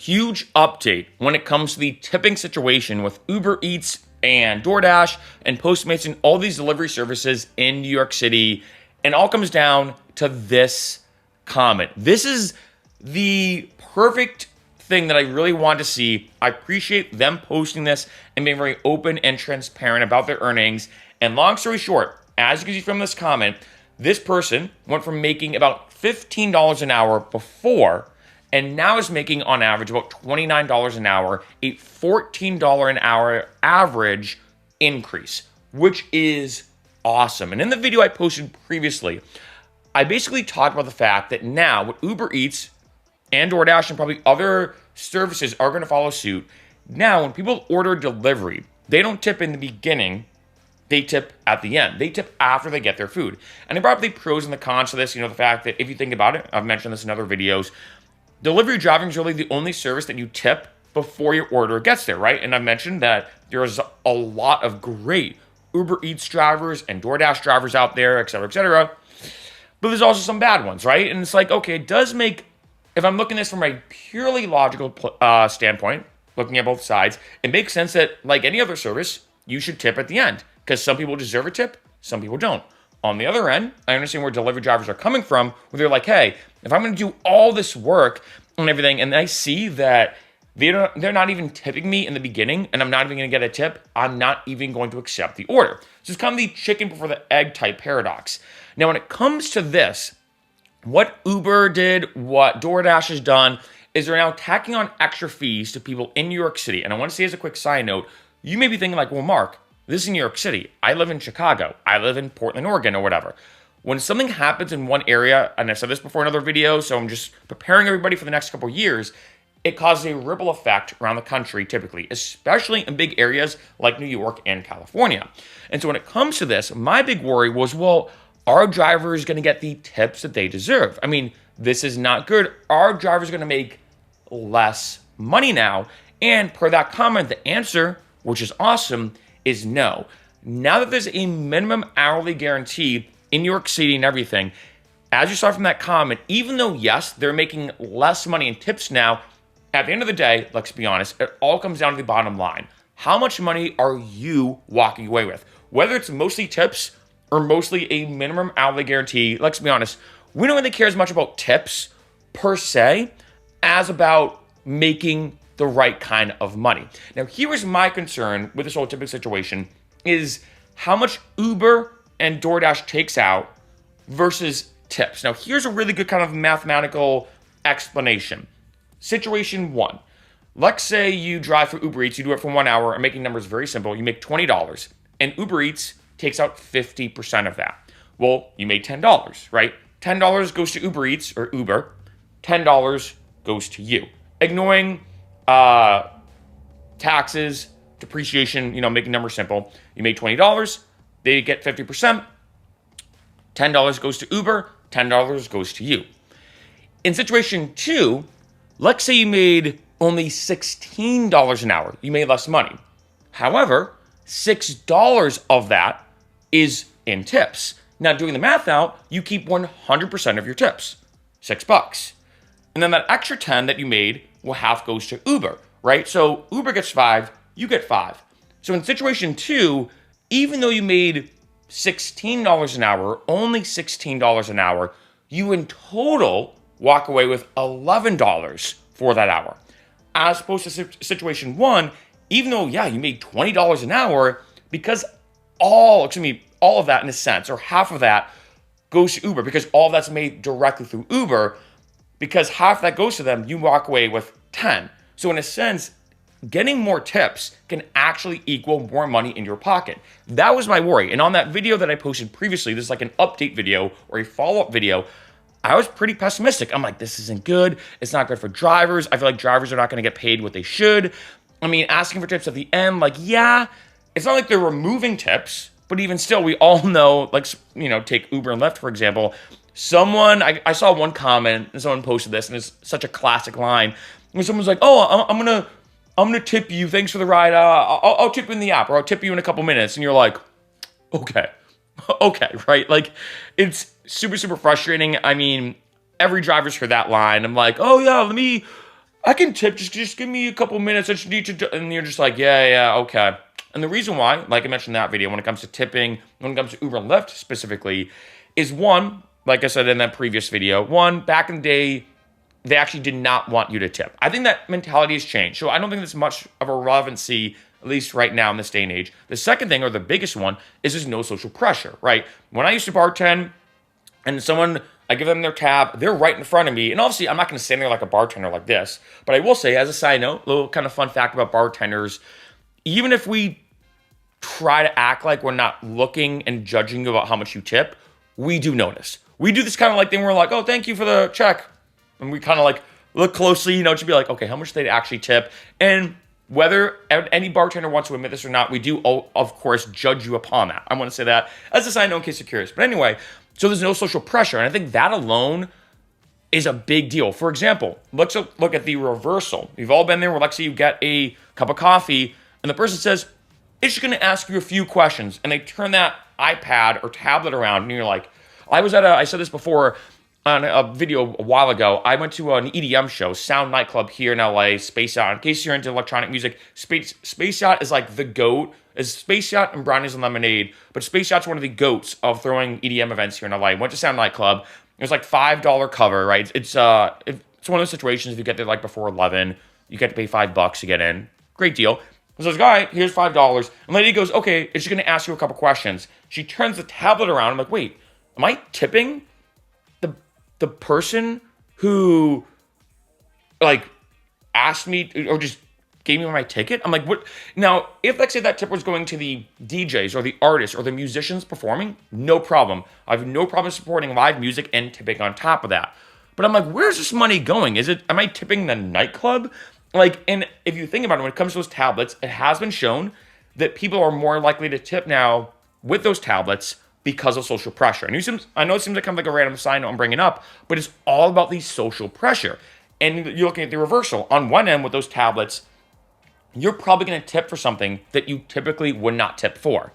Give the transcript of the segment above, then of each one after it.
Huge update when it comes to the tipping situation with Uber Eats and DoorDash and Postmates and all these delivery services in New York City. And all comes down to this comment. This is the perfect thing that I really want to see. I appreciate them posting this and being very open and transparent about their earnings. And long story short, as you can see from this comment, this person went from making about $15 an hour before and now is making on average about $29 an hour, a $14 an hour average increase, which is awesome. And in the video I posted previously, I basically talked about the fact that now with Uber Eats and DoorDash and probably other services are going to follow suit. Now, when people order delivery, they don't tip in the beginning, they tip at the end. They tip after they get their food. And I brought up the pros and the cons to this, the fact that if you think about it, I've mentioned this in other videos, delivery driving is really the only service that you tip before your order gets there, right? And I've mentioned that there's a lot of great Uber Eats drivers and DoorDash drivers out there, et cetera, et cetera. But there's also some bad ones, right? And it's like, okay, it does make, if I'm looking at this from a purely logical standpoint, looking at both sides, it makes sense that like any other service, you should tip at the end because some people deserve a tip, some people don't. On the other end, I understand where delivery drivers are coming from, where they're like, hey, if I'm going to do all this work and everything, and I see that they're not even tipping me in the beginning, and I'm not even going to get a tip, I'm not even going to accept the order. So it's kind of the chicken before the egg type paradox. Now, when it comes to this, what Uber did, what DoorDash has done, is they're now tacking on extra fees to people in New York City. And I want to say as a quick side note, you may be thinking like, well, Mark, this is New York City. I live in Chicago. I live in Portland, Oregon, or whatever. When something happens in one area, and I've said this before in other videos, so I'm just preparing everybody for the next couple of years, it causes a ripple effect around the country typically, especially in big areas like New York and California. And so when it comes to this, my big worry was, well, are drivers going to get the tips that they deserve? I mean, this is not good. Are drivers going to make less money now? And per that comment, the answer, which is awesome, is no. Now that there's a minimum hourly guarantee in New York City and everything, as you saw from that comment, even though, yes, they're making less money in tips now, at the end of the day, let's be honest, it all comes down to the bottom line. How much money are you walking away with? Whether it's mostly tips or mostly a minimum hourly guarantee, let's be honest, we don't really care as much about tips per se as about making the right kind of money. Now, here is my concern with this whole tipping situation is how much Uber and DoorDash takes out versus tips. Now, here's a really good kind of mathematical explanation. Situation one, let's say you drive for Uber Eats, you do it for 1 hour, I'm making numbers very simple, you make $20, and Uber Eats takes out 50% of that. Well, you made $10, right? $10 goes to Uber Eats or Uber, $10 goes to you. Ignoring taxes, depreciation, making numbers simple. You made $20, they get 50%, $10 goes to Uber, $10 goes to you. In situation two, let's say you made only $16 an hour. You made less money. However, $6 of that is in tips. Now, doing the math out, you keep 100% of your tips, $6. And then that extra 10 that you made, well, half goes to Uber, right? So Uber gets 5, you get 5. So in situation two, even though you made $16 an hour, only $16 an hour, you in total walk away with $11 for that hour. As opposed to situation one, even though, yeah, you made $20 an hour, because all of that in a sense, or half of that goes to Uber, because all of that's made directly through Uber, because half that goes to them, you walk away with 10. So in a sense, getting more tips can actually equal more money in your pocket. That was my worry. And on that video that I posted previously, this is like an update video or a follow-up video, I was pretty pessimistic. I'm like, this isn't good. It's not good for drivers. I feel like drivers are not going to get paid what they should. I mean, asking for tips at the end, like, yeah, it's not like they're removing tips, but even still, we all know, like, take Uber and Lyft, for example. I saw one comment, and someone posted this, and it's such a classic line, where someone's like, oh, I'm gonna tip you, thanks for the ride, I'll tip you in the app, or I'll tip you in a couple minutes, and you're like, okay, right? Like, it's super, super frustrating. I mean, every driver's heard that line. I'm like, oh yeah, I can tip, just give me a couple minutes, I just need to, and you're just like, yeah, okay. And the reason why, like I mentioned in that video, when it comes to tipping, when it comes to Uber and Lyft specifically, is one, like I said in that previous video, one, back in the day, they actually did not want you to tip. I think that mentality has changed. So I don't think there's much of a relevancy, at least right now in this day and age. The second thing, or the biggest one, is there's no social pressure, right? When I used to bartend and someone, I give them their tab, they're right in front of me. And obviously, I'm not going to stand there like a bartender like this. But I will say, as a side note, a little kind of fun fact about bartenders, even if we try to act like we're not looking and judging about how much you tip, we do notice. We do this kind of like thing where we're like, oh, thank you for the check. And we kind of like look closely, to be like, okay, how much they actually tip. And whether any bartender wants to admit this or not, we do, of course, judge you upon that. I want to say that as a side note in case you're curious. But anyway, so there's no social pressure. And I think that alone is a big deal. For example, let's look at the reversal. We've all been there where, let's say you get a cup of coffee and the person says, it's just going to ask you a few questions. And they turn that iPad or tablet around and you're like, I said this before on a video a while ago. I went to an EDM show, Sound nightclub here in LA, Space Yacht. In case you're into electronic music, Space Yacht is like the GOAT. It's Space Yacht and Brownies and Lemonade, but Space Yacht's one of the GOATs of throwing EDM events here in LA. Went to Sound nightclub. It was like $5 cover, right? It's one of those situations if you get there like before 11, you get to pay $5 to get in. Great deal. So I was like, all right, here's $5. And the lady goes, okay, it's just going to ask you a couple questions. She turns the tablet around. I'm like, wait, am I tipping the person who like asked me or just gave me my ticket? I'm like, what? Now, if let's say that tip was going to the DJs or the artists or the musicians performing, no problem. I have no problem supporting live music and tipping on top of that. But I'm like, where's this money going? Am I tipping the nightclub? Like, and if you think about it, when it comes to those tablets, it has been shown that people are more likely to tip now with those tablets because of social pressure. And I know it seems like kind of like a random side note I'm bringing up, but it's all about the social pressure. And you're looking at the reversal. On one end with those tablets, you're probably going to tip for something that you typically would not tip for.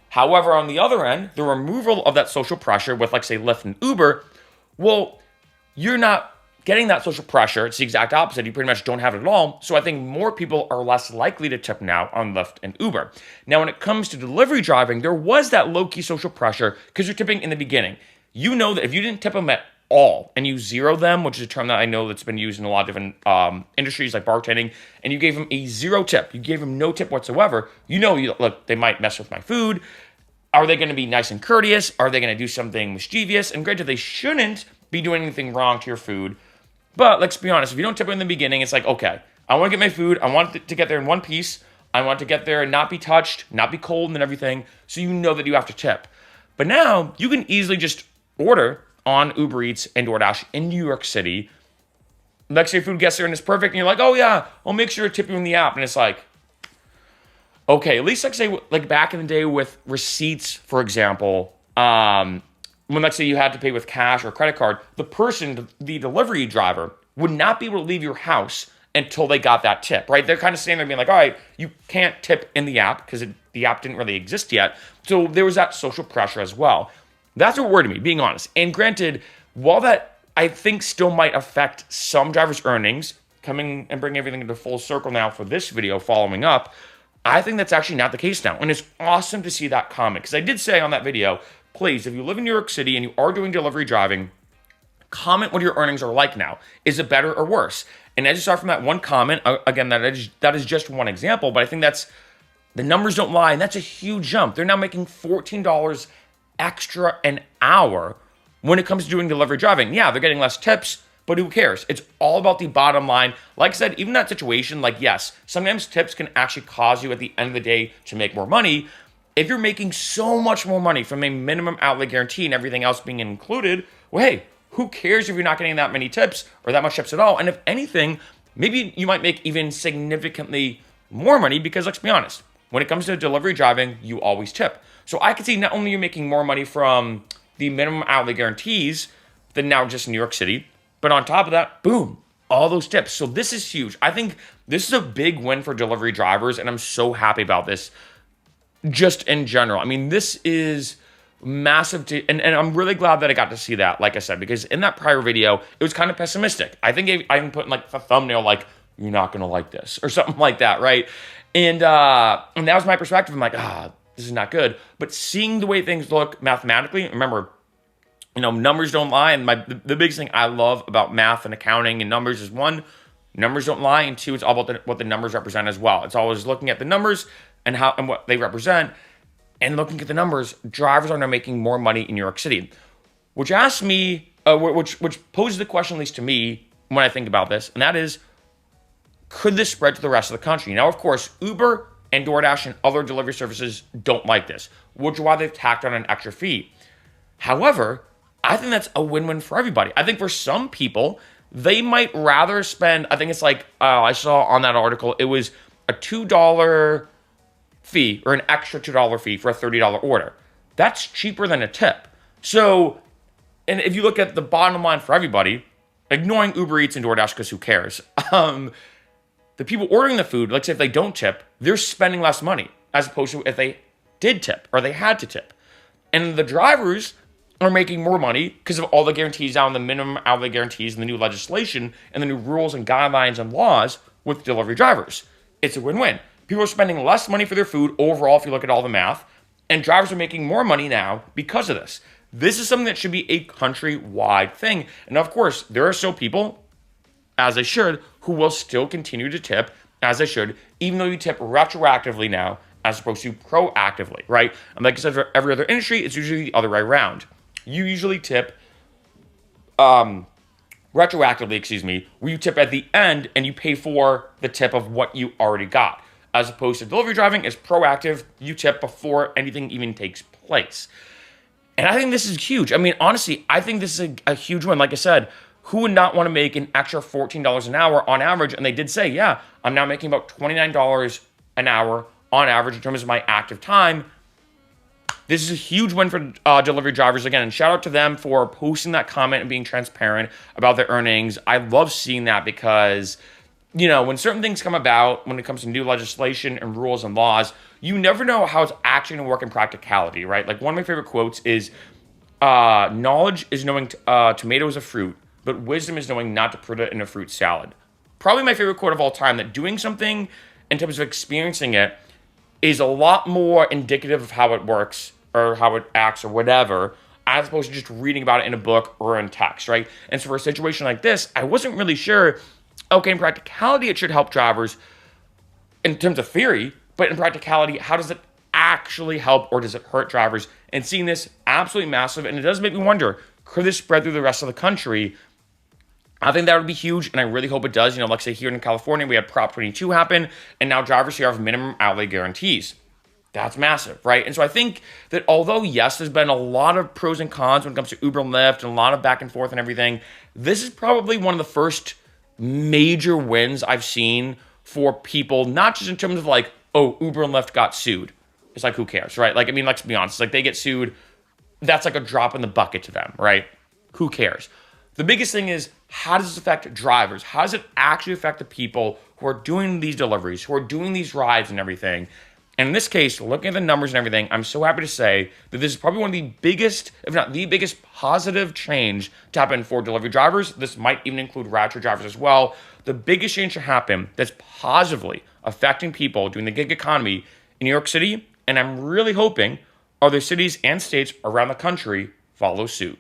However, on the other end, the removal of that social pressure with, like, say, Lyft and Uber, well, you're not getting that social pressure. It's the exact opposite. You pretty much don't have it at all. So I think more people are less likely to tip now on Lyft and Uber. Now, when it comes to delivery driving, there was that low-key social pressure because you're tipping in the beginning. You know that if you didn't tip them at all and you zero them, which is a term that I know that's been used in a lot of different industries like bartending, and you gave them a zero tip, you gave them no tip whatsoever, look, they might mess with my food. Are they going to be nice and courteous? Are they going to do something mischievous? And granted, they shouldn't be doing anything wrong to your food. But let's be honest, if you don't tip in the beginning, it's like, okay, I want to get my food. I want it to get there in one piece. I want to get there and not be touched, not be cold and everything. So you know that you have to tip. But now you can easily just order on Uber Eats and DoorDash in New York City. Let's say your food gets there and it's perfect. And you're like, oh yeah, I'll make sure to tip you in the app. And it's like, okay, at least like say like back in the day with receipts, for example, when let's say you had to pay with cash or credit card, the delivery driver would not be able to leave your house until they got that tip, right? They're kind of standing there being like, all right, you can't tip in the app because the app didn't really exist yet. So there was that social pressure as well. That's what worried me, being honest. And granted, while that I think still might affect some drivers' earnings, coming and bringing everything into full circle now for this video following up, I think that's actually not the case now. And it's awesome to see that comment because I did say on that video, please, if you live in New York City and you are doing delivery driving, comment what your earnings are like now. Is it better or worse? And as you saw from that one comment, again, that is just one example, but I think the numbers don't lie, and that's a huge jump. They're now making $14 extra an hour when it comes to doing delivery driving. Yeah, they're getting less tips, but who cares? It's all about the bottom line. Like I said, even that situation, like, yes, sometimes tips can actually cause you at the end of the day to make more money. If you're making so much more money from a minimum outlay guarantee and everything else being included, well, hey, who cares if you're not getting that many tips or that much tips at all? And if anything, maybe you might make even significantly more money because let's be honest, when it comes to delivery driving, you always tip. So I can see not only you're making more money from the minimum outlay guarantees than now just in New York City, but on top of that, boom, all those tips. So this is huge. I think this is a big win for delivery drivers, and I'm so happy about this just in general. I mean, this is massive, and I'm really glad that I got to see that, like I said, because in that prior video, it was kind of pessimistic. I think I even put in like a thumbnail, like, you're not going to like this or something like that, right? And that was my perspective. I'm like, this is not good. But seeing the way things look mathematically, remember, numbers don't lie. And the biggest thing I love about math and accounting and numbers is, one, numbers don't lie, and two, it's all about what the numbers represent as well. It's always looking at the numbers and what they represent, and looking at the numbers. Drivers are now making more money in New York City, which asks me, which poses the question, at least to me, when I think about this, and that is, could this spread to the rest of the country? Now, of course, Uber and DoorDash and other delivery services don't like this, which is why they've tacked on an extra fee. However, I think that's a win-win for everybody. I think for some people, they might rather spend, I think it's like, I saw on that article, it was a $2 fee or an extra $2 fee for a $30 order. That's cheaper than a tip. So, and if you look at the bottom line for everybody, ignoring Uber Eats and DoorDash because who cares? The people ordering the food, let's say if they don't tip, they're spending less money as opposed to if they did tip or they had to tip. And the drivers are making more money because of all the guarantees down, the minimum hourly guarantees and the new legislation and the new rules and guidelines and laws with delivery drivers. It's a win-win. People are spending less money for their food overall if you look at all the math, and drivers are making more money now because of this. This is something that should be a countrywide thing. And of course, there are still people, as they should, who will still continue to tip as they should, even though you tip retroactively now as opposed to proactively, right? And like I said, for every other industry, it's usually the other way around. You usually tip retroactively, where you tip at the end and you pay for the tip of what you already got. As opposed to delivery driving is proactive, you tip before anything even takes place. And I think this is huge. I mean, honestly, I think this is a huge one. Like I said, who would not want to make an extra $14 an hour on average? And they did say, yeah, I'm now making about $29 an hour on average in terms of my active time. This is a huge win for delivery drivers again. And shout out to them for posting that comment and being transparent about their earnings. I love seeing that because, when certain things come about, when it comes to new legislation and rules and laws, you never know how it's actually going to work in practicality, right? Like one of my favorite quotes is, knowledge is knowing tomato is a fruit, but wisdom is knowing not to put it in a fruit salad. Probably my favorite quote of all time, that doing something in terms of experiencing it is a lot more indicative of how it works or how it acts or whatever, as opposed to just reading about it in a book or in text, right? And so for a situation like this, I wasn't really sure, okay, in practicality, it should help drivers in terms of theory, but in practicality, how does it actually help or does it hurt drivers? And seeing this absolutely massive, and it does make me wonder, could this spread through the rest of the country? I think that would be huge, and I really hope it does. Like say here in California, we had Prop 22 happen, and now drivers here have minimum hourly guarantees. That's massive, right? And so I think that although, yes, there's been a lot of pros and cons when it comes to Uber and Lyft and a lot of back and forth and everything, this is probably one of the first major wins I've seen for people, not just in terms of like, oh, Uber and Lyft got sued. It's like, who cares, right? Like, I mean, let's be honest. Like, they get sued. That's like a drop in the bucket to them, right? Who cares? The biggest thing is, how does this affect drivers? How does it actually affect the people who are doing these deliveries, who are doing these rides and everything? And in this case, looking at the numbers and everything, I'm so happy to say that this is probably one of the biggest, if not the biggest, positive change to happen for delivery drivers. This might even include rideshare drivers as well. The biggest change to happen that's positively affecting people doing the gig economy in New York City, and I'm really hoping other cities and states around the country follow suit.